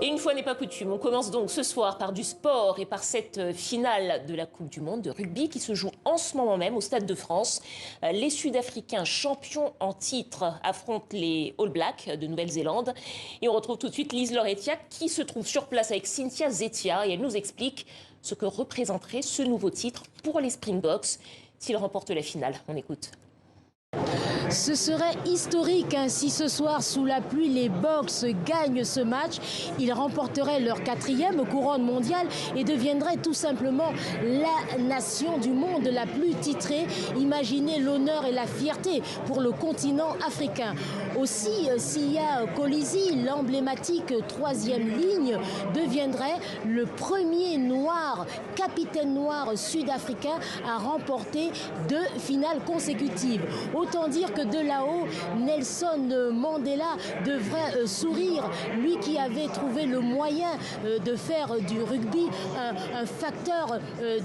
Et une fois n'est pas coutume, on commence donc ce soir par du sport et par cette finale de la Coupe du Monde de rugby qui se joue en ce moment même au Stade de France. Les Sud-Africains champions en titre affrontent les All Blacks de Nouvelle-Zélande. Et on retrouve tout de suite Lise Lauretiak qui se trouve sur place avec Cynthia Zetia et elle nous explique ce que représenterait ce nouveau titre pour les Springboks s'ils remportent la finale. On écoute. Ce serait historique si ce soir, sous la pluie, les Boks gagnent ce match. Ils remporteraient leur 4e couronne mondiale et deviendraient tout simplement la nation du monde la plus titrée. Imaginez l'honneur et la fierté pour le continent africain. Aussi, Siya Kolisi, l'emblématique 3e ligne, deviendrait le premier noir, capitaine noir sud-africain à remporter 2 finales consécutives. Autant dire que de là-haut, Nelson Mandela devrait sourire, lui qui avait trouvé le moyen de faire du rugby un facteur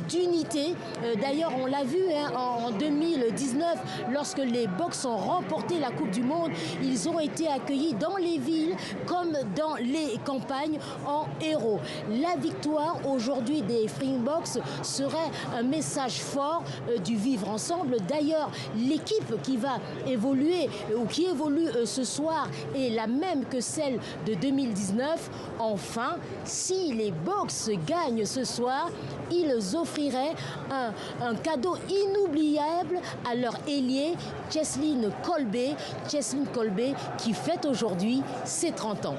d'unité. D'ailleurs, on l'a vu en 2019, lorsque les Boks ont remporté la Coupe du Monde, ils ont été accueillis dans les villes comme dans les campagnes en héros. La victoire aujourd'hui des Springboks serait un message fort du vivre ensemble. D'ailleurs, l'équipe qui va évoluer ou qui évolue ce soir est la même que celle de 2019. Enfin, si les Boks gagnent ce soir, ils offriraient un cadeau inoubliable à leur ailier Cheslin Kolbe qui fête aujourd'hui ses 30 ans.